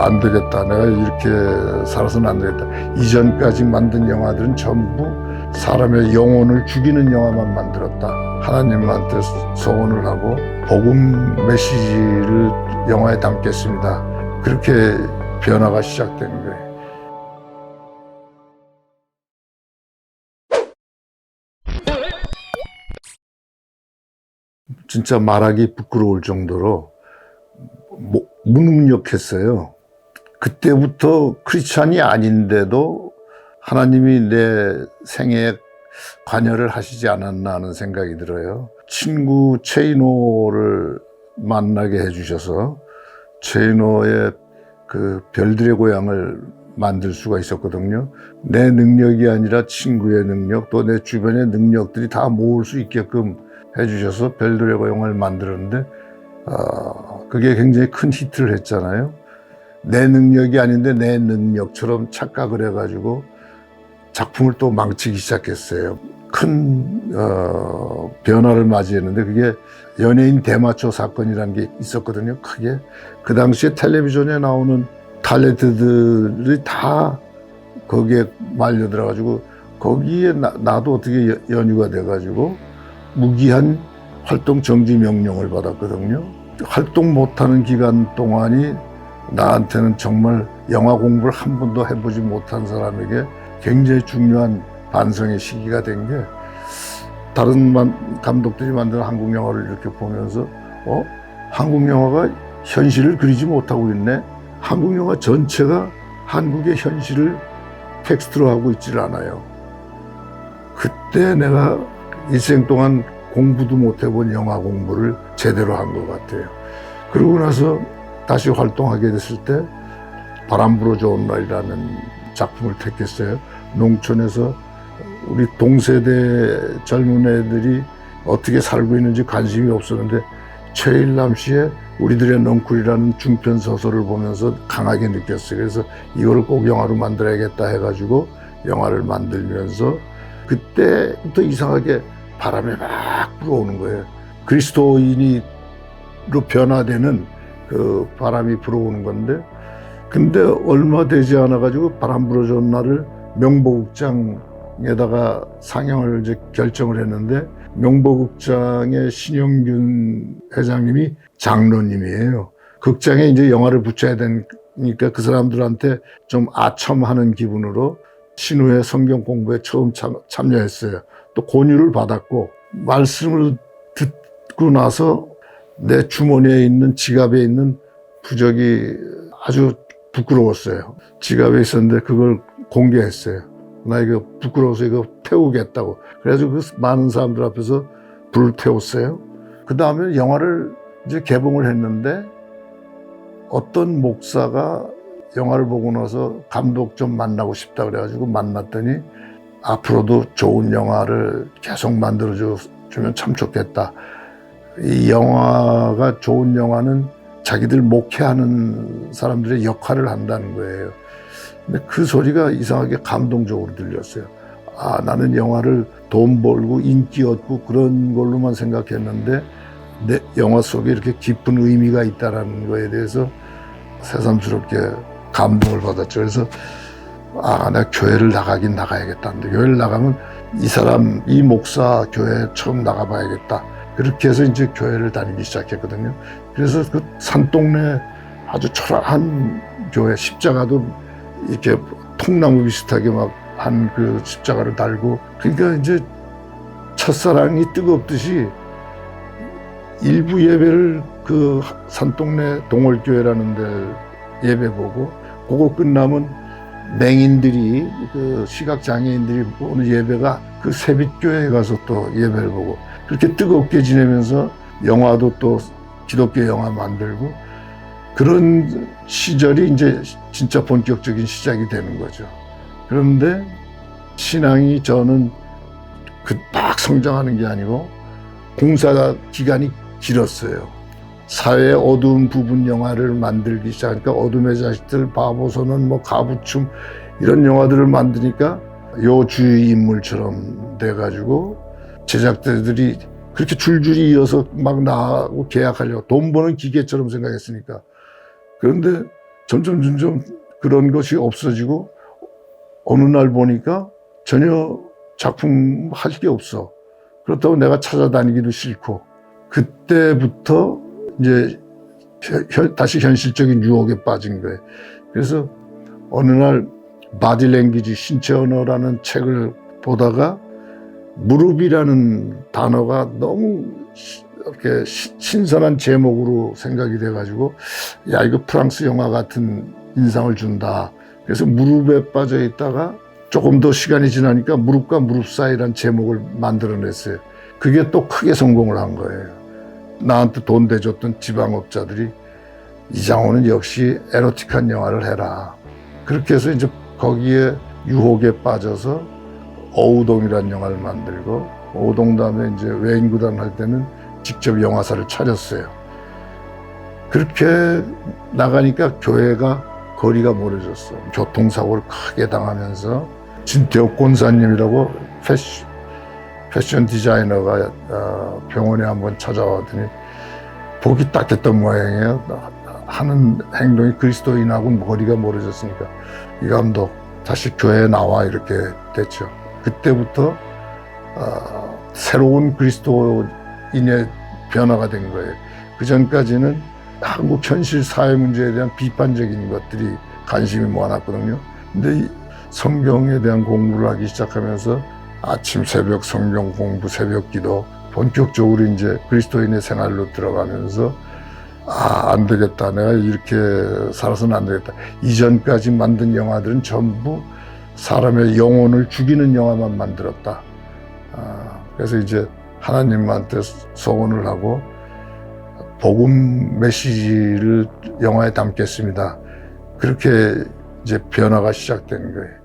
안 되겠다. 내가 이렇게 살아서는 안 되겠다. 이전까지 만든 영화들은 전부 사람의 영혼을 죽이는 영화만 만들었다. 하나님한테 소원을 하고 복음 메시지를 영화에 담겠습니다. 그렇게 변화가 시작된 거예요. 진짜 말하기 부끄러울 정도로 무능력했어요. 그때부터 크리스찬이 아닌데도 하나님이 내 생애에 관여를 하시지 않았나 하는 생각이 들어요. 친구 최인호를 만나게 해주셔서 최인호의 그 별들의 고향을 만들 수가 있었거든요. 내 능력이 아니라 친구의 능력, 또 내 주변의 능력들이 다 모을 수 있게끔 해주셔서 별들의 고향을 만들었는데 그게 굉장히 큰 히트를 했잖아요. 내 능력이 아닌데 내 능력처럼 착각을 해가지고 작품을 또 망치기 시작했어요. 큰 변화를 맞이했는데 그게 연예인 대마초 사건이라는 게 있었거든요. 크게 그 당시에 텔레비전에 나오는 탤런트들이 다 거기에 말려들어가지고 거기에 나도 어떻게 연유가 돼가지고 무기한 활동 정지 명령을 받았거든요. 활동 못하는 기간 동안이 나한테는 정말 영화 공부를 한 번도 해보지 못한 사람에게 굉장히 중요한 반성의 시기가 된 게, 다른 감독들이 만든 한국 영화를 이렇게 보면서 한국 영화가 현실을 그리지 못하고 있네. 한국 영화 전체가 한국의 현실을 텍스트로 하고 있질 않아요. 그때 내가 일생 동안 공부도 못 해본 영화 공부를 제대로 한 것 같아요. 그러고 나서 다시 활동하게 됐을 때 바람 불어 좋은 날이라는 작품을 택했어요. 농촌에서 우리 동세대 젊은 애들이 어떻게 살고 있는지 관심이 없었는데 최일남 씨의 우리들의 넝쿨이라는 중편 소설을 보면서 강하게 느꼈어요. 그래서 이거를 꼭 영화로 만들어야겠다 해가지고 영화를 만들면서 그때부터 이상하게 바람이 막 불어오는 거예요. 그리스도인으로 변화되는 그 바람이 불어오는 건데, 근데 얼마 되지 않아가지고 바람 불어준 날을 명보극장에다가 상영을 이제 결정을 했는데, 명보극장의 신영균 회장님이 장로님이에요. 극장에 이제 영화를 붙여야 되니까 그 사람들한테 좀 아첨하는 기분으로 신우의 성경 공부에 처음 참여했어요. 또 권유를 받았고, 말씀을 듣고 나서 내 주머니에 있는 지갑에 있는 부적이 아주 부끄러웠어요. 지갑에 있었는데 그걸 공개했어요. 나 이거 부끄러워서 이거 태우겠다고. 그래가지고 그 많은 사람들 앞에서 불을 태웠어요. 그 다음에 영화를 이제 개봉을 했는데 어떤 목사가 영화를 보고 나서 감독 좀 만나고 싶다 그래가지고 만났더니 앞으로도 좋은 영화를 계속 만들어주면 참 좋겠다. 이 영화가 좋은 영화는 자기들 목회하는 사람들의 역할을 한다는 거예요. 근데 그 소리가 이상하게 감동적으로 들렸어요. 나는 영화를 돈 벌고 인기 얻고 그런 걸로만 생각했는데 내 영화 속에 이렇게 깊은 의미가 있다는 거에 대해서 새삼스럽게 감동을 받았죠. 그래서 내가 교회를 나가긴 나가야겠다. 근데 교회를 나가면 이 목사 교회에 처음 나가봐야겠다. 그렇게 해서 이제 교회를 다니기 시작했거든요. 그래서 그 산동네 아주 초라한 교회, 십자가도 이렇게 통나무 비슷하게 막 한 그 십자가를 달고, 그러니까 이제 첫사랑이 뜨겁듯이 일부 예배를 그 산동네 동월교회라는 데 예배 보고, 그거 끝나면 맹인들이, 그 시각장애인들이 보는 예배가 그 세빛교회에 가서 또 예배를 보고, 그렇게 뜨겁게 지내면서 영화도 또 기독교 영화 만들고, 그런 시절이 이제 진짜 본격적인 시작이 되는 거죠. 그런데 신앙이 저는 막 성장하는 게 아니고 공사 기간이 길었어요. 사회의 어두운 부분 영화를 만들기 시작하니까 어둠의 자식들, 바보소년, 가부춤 이런 영화들을 만드니까 요주의 인물처럼 돼가지고 제작자들이 그렇게 줄줄이 이어서 막 나하고 계약하려고, 돈 버는 기계처럼 생각했으니까. 그런데 점점 그런 것이 없어지고 어느 날 보니까 전혀 작품 할 게 없어. 그렇다고 내가 찾아다니기도 싫고 그때부터 이제 다시 현실적인 유혹에 빠진 거예요. 그래서 어느 날 바디 랭귀지 신체 언어라는 책을 보다가 무릎이라는 단어가 너무 이렇게 신선한 제목으로 생각이 돼가지고 야 이거 프랑스 영화 같은 인상을 준다. 그래서 무릎에 빠져 있다가 조금 더 시간이 지나니까 무릎과 무릎 사이라는 제목을 만들어냈어요. 그게 또 크게 성공을 한 거예요. 나한테 돈 대줬던 지방업자들이 이장호는 역시 에로틱한 영화를 해라. 그렇게 해서 이제 거기에 유혹에 빠져서 어우동이라는 영화를 만들고 어우동 다음에 이제 외인구단 할 때는 직접 영화사를 차렸어요. 그렇게 나가니까 교회가 거리가 멀어졌어. 교통사고를 크게 당하면서 진태옥 권사님이라고 패션 디자이너가 병원에 한번 찾아왔더니 복이 딱했던 모양이에요. 하는 행동이 그리스도인하고 거리가 멀어졌으니까 이 감독 다시 교회에 나와 이렇게 됐죠. 그때부터 새로운 그리스도인의 변화가 된 거예요. 그 전까지는 한국 현실 사회 문제에 대한 비판적인 것들이 관심이 많았거든요. 근데 이 성경에 대한 공부를 하기 시작하면서 아침 새벽 성경 공부, 새벽 기도 본격적으로 이제 그리스도인의 생활로 들어가면서 안 되겠다. 내가 이렇게 살아서는 안 되겠다. 이전까지 만든 영화들은 전부 사람의 영혼을 죽이는 영화만 만들었다. 그래서 이제 하나님한테 소원을 하고 복음 메시지를 영화에 담겠습니다. 그렇게 이제 변화가 시작된 거예요.